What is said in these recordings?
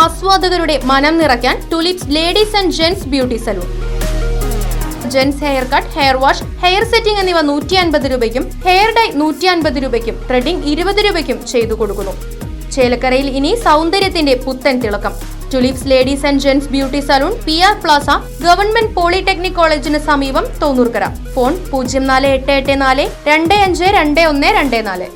ആസ്വാദകരുടെ മനം നിറയ്ക്കാൻ tulips ladies and gents beauty salon. Gents hair cut, hair wash, hair setting എന്നിവ 150 രൂപയ്ക്കും, hair dye 150 രൂപയ്ക്കും, ത്രെഡിംഗ് 20 രൂപയ്ക്കും ചെയ്തു കൊടുക്കുന്നു. ചേലക്കരയിൽ ഇനി സൗന്ദര്യത്തിന്റെ പുത്തൻ തിളക്കം. Tulips ladies and gents beauty salon, PR Plaza, government polytechnic കോളേജിന് സമീപം, തോന്നൂർക്കര. ഫോൺ 04884 252124.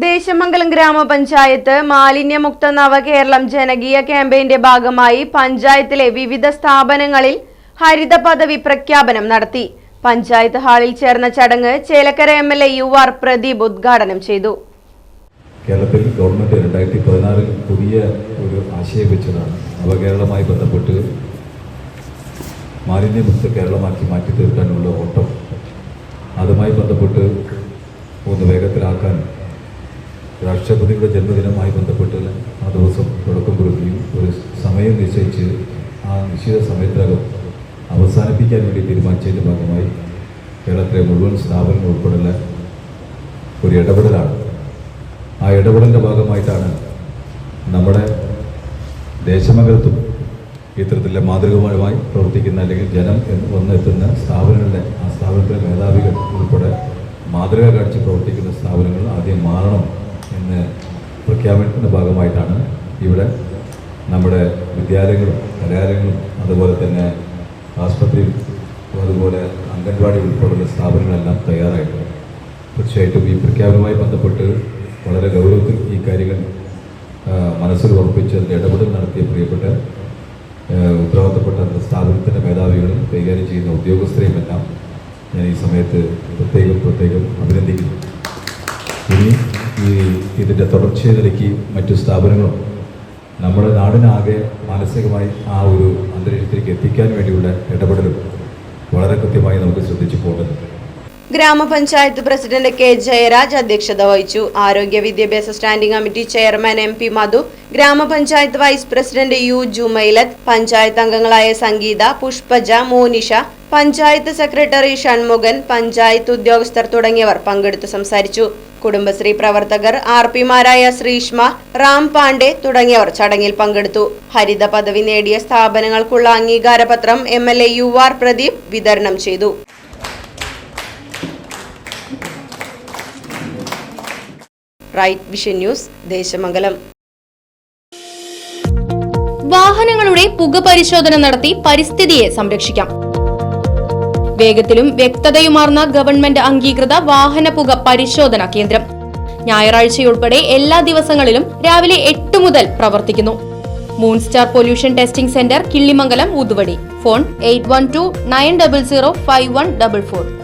ദേശമംഗലം ഗ്രാമപഞ്ചായത്ത് മാലിന്യമുക്ത നവകേരളം ജനകീയ ക്യാമ്പയിന്റെ ഭാഗമായി പഞ്ചായത്തിലെ വിവിധ സ്ഥാപനങ്ങളിൽ ഹരിത പദവി പ്രഖ്യാപനം നടത്തി. പഞ്ചായത്ത് ഹാളിൽ ചേർന്ന ചടങ്ങ് ചേലക്കര MLA UR പ്രദീപ് ഉദ്ഘാടനം ചെയ്തു. കേരളത്തിൽ ഗവൺമെന്റ് 2016 പുതിയ ഒരു ആശയം വെച്ചതാണ് നവകേരളമായി ബന്ധപ്പെട്ട് മാലിന്യമുക്ത കേരളമാക്കി മാറ്റി തീർക്കാനുള്ള ഓട്ടം. അതുമായി ബന്ധപ്പെട്ട് ഒന്ന് വേഗത്തിലാക്കാൻ രാഷ്ട്രപതിയുടെ ജന്മദിനമായി ബന്ധപ്പെട്ട് ആ ദിവസം തുടക്കം കുറിക്കുകയും ഒരു സമയം നിശ്ചയിച്ച് ആ നിശ്ചിത സമയത്തിനകം അവസാനിപ്പിക്കാൻ വേണ്ടി തീരുമാനിച്ചതിൻ്റെ ഭാഗമായി കേരളത്തിലെ മുഴുവൻ സ്ഥാപനങ്ങൾ ഉൾപ്പെടെയുള്ള ഒരു ഇടപെടലാണ്. ആ ഇടപെടലിൻ്റെ ഭാഗമായിട്ടാണ് നമ്മുടെ ദേശമംഗലത്തും ഇത്തരത്തിലുള്ള മാതൃകപരമായി പ്രവർത്തിക്കുന്ന അല്ലെങ്കിൽ ജനം വന്നെത്തുന്ന സ്ഥാപനങ്ങളിലെ ആ സ്ഥാപനത്തിലെ മേധാവികൾ ഉൾപ്പെടെ മാതൃക കാണിച്ച് പ്രവർത്തിക്കുന്ന സ്ഥാപനങ്ങൾ ആദ്യം മാറണം എന്ന് പ്രഖ്യാപനത്തിൻ്റെ ഭാഗമായിട്ടാണ് ഇവിടെ നമ്മുടെ വിദ്യാലയങ്ങളും കലാലയങ്ങളും അതുപോലെ തന്നെ ആസ്പത്രിയും അതുപോലെ അംഗൻവാടി ഉൾപ്പെടെയുള്ള സ്ഥാപനങ്ങളെല്ലാം തയ്യാറായിട്ടുണ്ട്. തീർച്ചയായിട്ടും ഈ പ്രഖ്യാപനവുമായി ബന്ധപ്പെട്ട് വളരെ ഗൗരവത്തിൽ ഈ കാര്യങ്ങൾ മനസ്സിൽ ഉറപ്പിച്ച് അതിൻ്റെ ഇടപെടൽ നടത്തിയ പ്രിയപ്പെട്ട ഉത്തരവാദിത്തപ്പെട്ട സ്ഥാപനത്തിൻ്റെ മേധാവികളും കൈകാര്യം ചെയ്യുന്ന ഉദ്യോഗസ്ഥരെയും എല്ലാം ഞാൻ ഈ സമയത്ത് പ്രത്യേകം അഭിനന്ദിക്കുന്നു. ഇനി ഇതിൻ്റെ തുടർച്ചയെ നിലയ്ക്ക് മറ്റു സ്ഥാപനങ്ങളും നമ്മുടെ നാടിനാകെ മാനസികമായി ആ ഒരു അന്തരീക്ഷത്തിലേക്ക് എത്തിക്കാൻ വേണ്ടിയുള്ള ഇടപെടലും വളരെ കൃത്യമായി നമുക്ക് ശ്രദ്ധിച്ചു പോകേണ്ടതുണ്ട്. ഗ്രാമപഞ്ചായത്ത് പ്രസിഡന്റ് K. ജയരാജ് അധ്യക്ഷത വഹിച്ചു. ആരോഗ്യ വിദ്യാഭ്യാസ standing committee chairman MP Madhu, ഗ്രാമപഞ്ചായത്ത് vice president U. Jumailath, panchayat അംഗങ്ങളായ സംഗീത, പുഷ്പജ, മോനിഷ, പഞ്ചായത്ത് സെക്രട്ടറി ഷൺമുഖൻ, പഞ്ചായത്ത് ഉദ്യോഗസ്ഥർ തുടങ്ങിയവർ പങ്കെടുത്ത് സംസാരിച്ചു. കുടുംബശ്രീ പ്രവർത്തകർ RP-മാരായ ശ്രീഷ്മ, റാം പാണ്ഡെ തുടങ്ങിയവർ ചടങ്ങിൽ പങ്കെടുത്തു. ഹരിത പദവി നേടിയ സ്ഥാപനങ്ങൾക്കുള്ള അംഗീകാരപത്രം MLA UR പ്രദീപ് വിതരണം ചെയ്തു. Right vision news, Deshamangalam. വാഹനങ്ങളുടെ പുക പരിശോധന നടത്തി പരിസ്ഥിതിയെ സംരക്ഷിക്കാം. വേഗത്തിലും വ്യക്തതയുമാർന്ന ഗവൺമെന്റ് അംഗീകൃത വാഹന പുക പരിശോധനാ കേന്ദ്രം ഞായറാഴ്ചയുൾപ്പെടെ എല്ലാ ദിവസങ്ങളിലും രാവിലെ 8 മുതൽ പ്രവർത്തിക്കുന്നു. മൂൺസ്റ്റാർ pollution testing centre, Killimangalam, Uthuvadi. Phone 8129005144.